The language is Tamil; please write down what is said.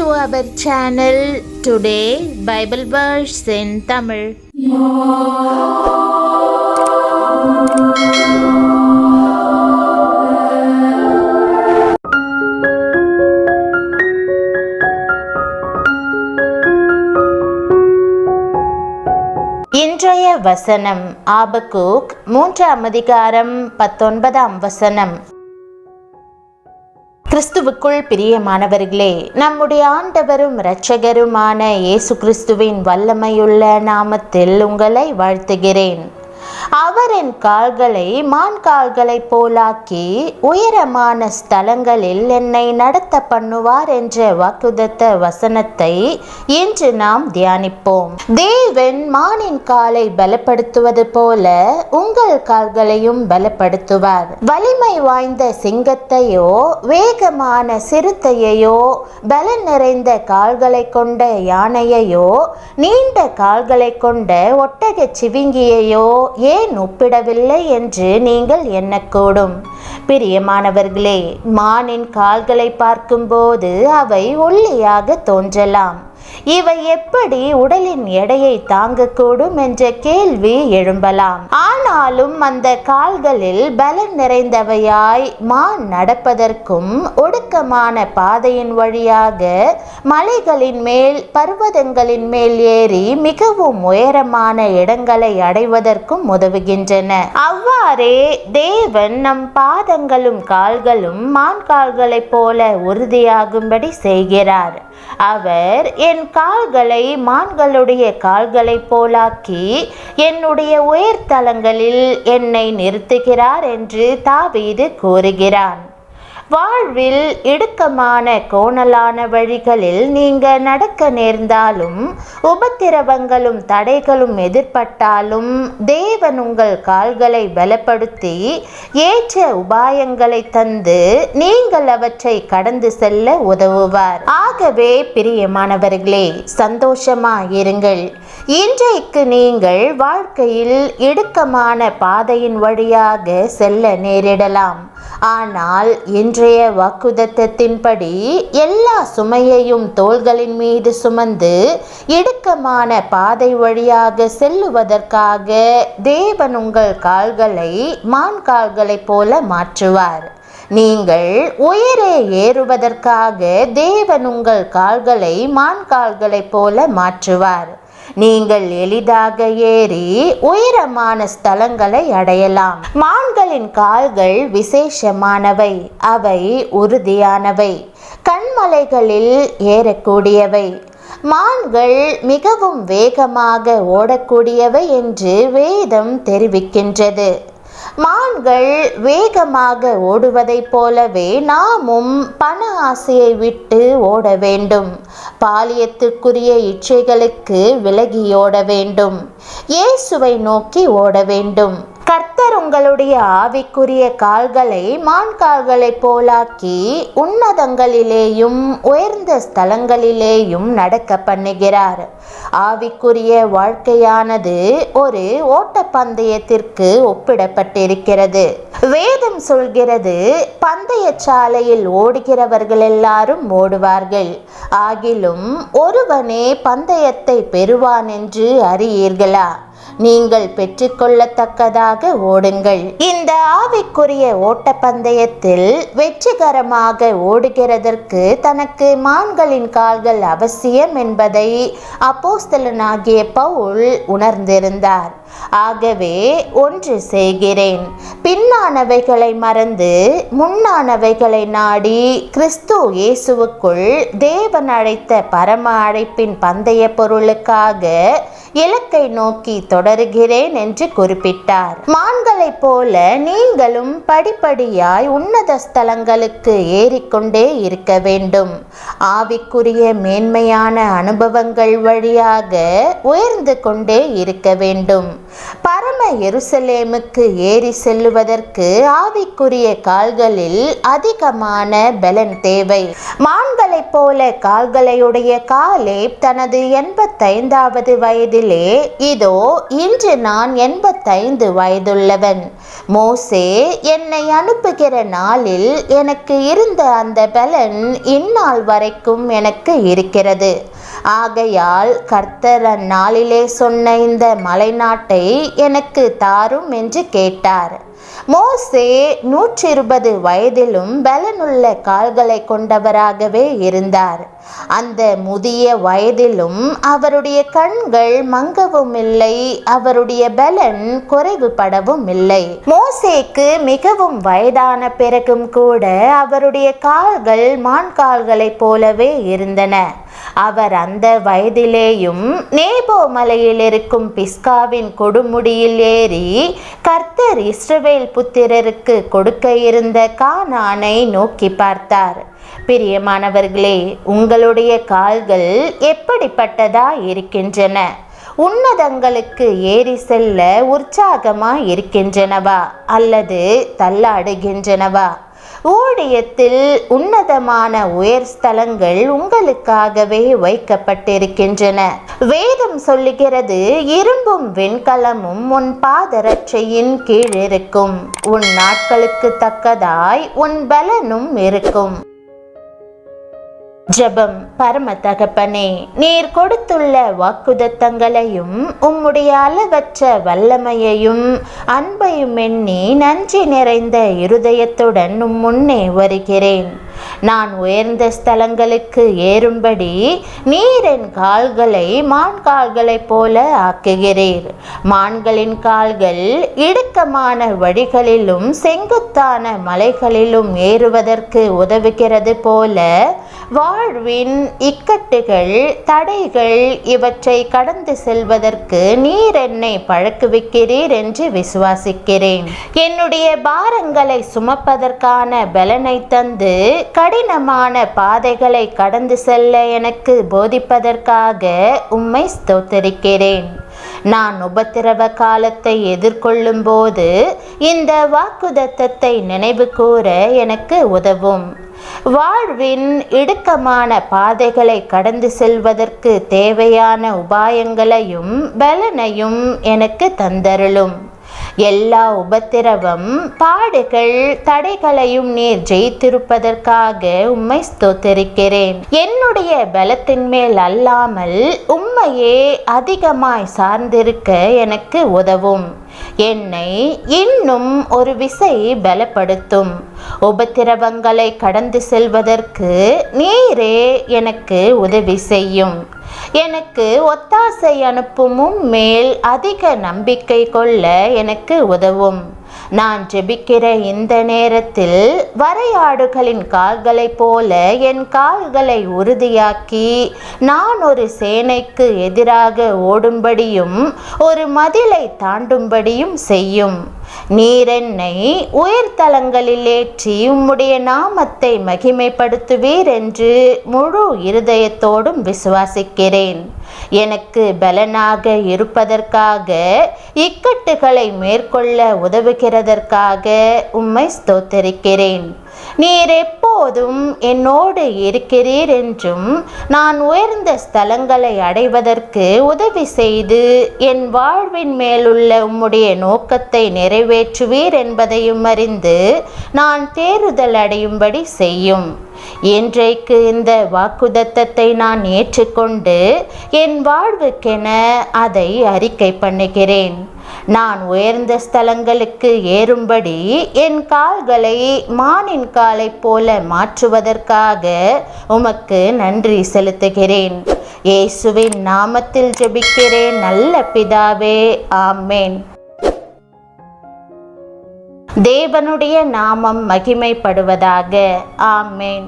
to our channel. Today Bible verse in Tamil. இன்றைய வசனம் ஆபக்கூக் 3ஆம் அதிகாரம் 19ஆம் வசனம். கிறிஸ்துவுக்குள் பிரியமானவர்களே, நம்முடைய ஆண்டவரும் இரட்சகருமான இயேசு கிறிஸ்துவின் வல்லமையுள்ள நாமத்தில் உங்களை வாழ்த்துகிறேன். அவர் என் கால்களை மான் கால்களைப் போலாக்கி உயரமான ஸ்தலங்களில் என்னை நடத்த பண்ணுவார் என்ற வாக்குதத்த வசனத்தை இன்று நாம் தியானிப்போம். தேவன் மானின் காலை பலப்படுத்துவது போல உங்கள் கால்களையும் பலப்படுத்துவார். வலிமை வாய்ந்த சிங்கத்தையோ வேகமான சிறுத்தையோ பலன் நிறைந்த கால்களை கொண்ட யானையையோ நீண்ட கால்களை கொண்ட ஒட்டக சிவிங்கியையோ ஏன் ஒப்பிடவில்லை என்று நீங்கள் எண்ணக்கூடும். பிரியமானவர்களே, மானின் கால்களை பார்க்கும்போது அவை ஒல்லியாக தோன்றலாம். இவை எப்படி உடலின் எடையை தாங்கக்கூடும் என்ற கேள்வி எழும்பலாம். ஆனாலும் அந்த கால்களில் பலன் நிறைந்தவையாய் மான் நடப்பதற்கும் ஒடுக்கமான பாதையின் வழியாக மலைகளின் மேல் பர்வதங்களின் மேல் ஏறி மிகவும் உயரமான இடங்களை அடைவதற்கும் உதவுகின்றன. அவ்வாறே தேவன் நம் பாதங்களும் கால்களும் மான் கால்களைப் போல உறுதியாகும்படி செய்கிறார். அவர் என் கால்களை மான்களுடைய கால்களைப் போலாக்கி என்னுடைய உயர்தலங்களில் என்னை நிறுத்துகிறார் என்று தாவீது கூறுகிறான். வாழ்வில் இடுக்கமான கோணலான வழிகளில் நீங்க நடக்க நேர்ந்தாலும் உபத்திரவங்களும் தடைகளும் எதிர்பட்டாலும் தேவன் உங்கள் கால்களை பலப்படுத்தி ஏற்ற உபாயங்களை தந்து நீங்கள் அவற்றை கடந்து செல்ல உதவுவார். ஆகவே பிரியமானவர்களே, சந்தோஷமாயிருங்கள். இன்றைக்கு நீங்கள் வாழ்க்கையில் இடுக்கமான பாதையின் வழியாக செல்ல நேரிடலாம். ஆனால் இன்றைய வாக்குதத்தத்தின்படி எல்லா சுமையையும் தோள்களின் மீது சுமந்து இடுக்கமான பாதை வழியாக செல்லுவதற்காக தேவன் உங்கள் கால்களை மான் கால்களைப் போல மாற்றுவார். நீங்கள் உயரே ஏறுவதற்காக தேவன் உங்கள் கால்களை மான் கால்களைப் போல மாற்றுவார். நீங்கள் எளிதாக ஏறி உயரமான ஸ்தலங்களை அடையலாம். மான்களின் கால்கள் விசேஷமானவை. அவை உறுதியானவை, கண்மலைகளில் ஏறக்கூடியவை. மான்கள் மிகவும் வேகமாக ஓடக்கூடியவை என்று வேதம் தெரிவிக்கின்றது. மான்கள் வேகமாக ஓடுவதைப் போலவே நாமும் பண ஆசையை விட்டு ஓட வேண்டும். பாலியத்துக்குரிய இச்சைகளுக்கு விலகியோட வேண்டும். இயேசுவை நோக்கி ஓட வேண்டும். கர்த்தர் உங்களுடைய ஆவிக்குரிய கால்களை மான் கால்களைப் போலாக்கி உன்னதங்களிலேயும் உயர்ந்த ஸ்தலங்களிலேயும் நடக்க பண்ணுகிறார். ஆவிக்குரிய வாழ்க்கையானது ஒரு ஓட்டப்பந்தயத்திற்கு ஒப்பிடப்பட்டிருக்கிறது. வேதம் சொல்கிறது, பந்தய சாலையில் ஓடுகிறவர்கள் எல்லாரும் ஓடுவார்கள், ஆகிலும் ஒருவனே பந்தயத்தை பெறுவான் என்று அறியீர்களா? நீங்கள் பெற்றுக்கொள்ளத்தக்கதாக ஓடுங்கள். இந்த ஆவிக்குரிய ஓட்டப்பந்தயத்தில் வெற்றிகரமாக ஓடுகிறதற்கு தனக்கு மான்களின் கால்கள் அவசியம் என்பதை அப்போஸ்தலனாகிய பவுல் உணர்ந்திருந்தார். ஆகவே ஒன்று செய்கிறேன், பின்னானவைகளை மறந்து முன்னானவைகளை நாடி கிறிஸ்து இயேசுவுக்குள் தேவன் அழைத்த பரம அழைப்பின் பந்தய பொருளுக்காக இலக்கை நோக்கி தொடருகிறேன் என்று குறிப்பிட்டார். மான்களைப் போல நீங்களும் படிப்படியாய் உன்னத ஸ்தலங்களுக்கு ஏறிக்கொண்டே இருக்க வேண்டும். ஆவிக்குரிய மேன்மையான அனுபவங்கள் வழியாக உயர்ந்து கொண்டே இருக்க வேண்டும். பரம எருசலேமுக்கு ஏறி செல்லுவதற்கு ஆவிக்குரிய கால்களில் அதிகமான பலன் தேவை. மான்களைப் போல கால்களையுடைய காலேப் தனது 85வது வயதிலே, இதோ இன்று நான் 85 வயதுள்ளவன், மோசே என்னை அனுப்புகிற நாளில் எனக்கு இருந்த அந்த பலன் இந்நாள் வரைக்கும் எனக்கு இருக்கிறது. ஆகையால் கர்த்தர் அந்நாளிலே சொன்ன இந்த மலைநாட்டை எனக்கு தாரும் என்று கேட்டார். மோசே 120 வயதிலும் பலனுள்ள கால்களை கொண்டவராகவே இருந்தார். அந்த முதிய வயதிலும் அவருடைய கண்கள் மங்கவும் இல்லை, அவருடைய பலன் குறைவுபடவும் இல்லை. மோசேக்கு மிகவும் வயதான பிறகும் கூட அவருடைய கால்கள் மான் கால்களைப் போலவே இருந்தன. அவர் அந்த வயதிலேயும் நேபோ மலையில் இருக்கும் பிஸ்காவின் கொடுமுடியில் ஏறி கர்த்தர் இஸ்ரவேல் புத்திரருக்கு கொடுக்க இருந்த கானானை நோக்கி பார்த்தார். பிரியமானவர்களே, உங்களுடைய கால்கள் எப்படிப்பட்டதா இருக்கின்றன? உன்னதங்களுக்கு ஏறி செல்ல உற்சாகமாய் இருக்கின்றனவா அல்லது தள்ளாடுகின்றனவா? ஊழியத்தில் உன்னதமான உயர் ஸ்தலங்கள் உங்களுக்காகவே வைக்கப்பட்டிருக்கின்றன. வேதம் சொல்லுகிறது, இரும்பும் வெண்கலமும் உன் பாதரட்சையின் கீழ் இருக்கும், உன் நாட்களுக்கு தக்கதாய் உன் பலனும் இருக்கும். ஜெபம். பரம தகப்பனே, நீர் கொடுத்துள்ள வாக்குதத்தங்களையும் உம்முடைய அளவற்ற வல்லமையையும் அன்பையும் எண்ணி நன்றி நிறைந்த இருதயத்துடன் முன்னே வருகிறேன். நான் உயர்ந்த ஸ்தலங்களுக்கு ஏறும்படி நீர் என் கால்களை மான் கால்களைப் போல ஆக்குகிறீர். மான்களின் கால்கள் இடுக்கமான வழிகளிலும் செங்குத்தான மலைகளிலும் ஏறுவதற்கு உதவுகிறது போல வாழ்வின் இக்கட்டுகள், தடைகள் இவற்றை கடந்து செல்வதற்கு நீர் என்னை பழக்குவிக்கிறீர் என்று விசுவாசிக்கிறேன். என்னுடைய பாரங்களை சுமப்பதற்கான பலனை தந்து கடினமான பாதைகளை கடந்து செல்ல எனக்கு போதிப்பதற்காக உம்மை ஸ்தோத்திரிக்கிறேன். நான் உபத்திரவ காலத்தை எதிர்கொள்ளும் போது இந்த வாக்குதத்தத்தை நினைவு கூற எனக்கு உதவும். வாழ்வின் இடுக்கமான பாதைகளை கடந்து செல்வதற்கு தேவையான உபாயங்களையும் பலனையும் எனக்கு தந்தருளும். எல்லா உபத்திரவம், பாடுகள், தடைகளையும் நீர் ஜெயித்திருப்பதற்காக உம்மை ஸ்தோத்திரிக்கிறேன். என்னுடைய பலத்தின் மேல் அல்லாமல் உம்மையே அதிகமாய் சார்ந்திருக்க எனக்கு உதவும். என்னை இன்னும் ஒரு விசை பலப்படுத்தும். உபத்திரவங்களை கடந்து செல்வதற்கு நீரே எனக்கு உதவி செய்யும். எனக்கு ஒத்தாசை அனுப்பும் மேல் அதிக நம்பிக்கை கொள்ள எனக்கு உதவும். நான் ஜெபிக்கிற இந்த நேரத்தில் வரையாடுகளின் கால்களைப் போல என் கால்களை உறுதியாக்கி நான் ஒரு சேனைக்கு எதிராக ஓடும்படியும் ஒரு மதிலை தாண்டும்படியும் செய்யும். நீர் என்னை உயர்தலங்களில் ஏற்றி உம்முடைய நாமத்தை மகிமைப்படுத்துவீர் என்று முழு இருதயத்தோடும் விசுவாசிக்கிறேன். எனக்கு பலனாக இருப்பதற்காக, இக்கட்டுகளை மேற்கொள்ள உதவுகிறதற்காக உம்மை ஸ்தோத்திரிக்கிறேன். நீர் எப்போதும் என்னோடு இருக்கிறீர் என்றும் நான் உயர்ந்த ஸ்தலங்களை அடைவதற்கு உதவி செய்து என் வாழ்வின் மேலுள்ள உம்முடைய நோக்கத்தை நிறைவேற்றுவீர் என்பதையும் அறிந்து நான் தேறுதல் அடையும்படி செய்யும். இன்றைக்கு இந்த வாக்குதத்தத்தை நான் ஏற்றுக்கொண்டு என் வாழ்வுக்கென அதை அறிக்கை பண்ணுகிறேன். நான் உயர்ந்த ஸ்தலங்களுக்கு ஏறும்படி என் கால்களை மானின் காலைப் போல மாற்றுவதற்காக உமக்கு நன்றி செலுத்துகிறேன். இயேசுவின் நாமத்தில் ஜெபிக்கிறேன் நல்ல பிதாவே, ஆமேன். தேவனுடைய நாமம் மகிமைப்படுவதாக. ஆமேன்.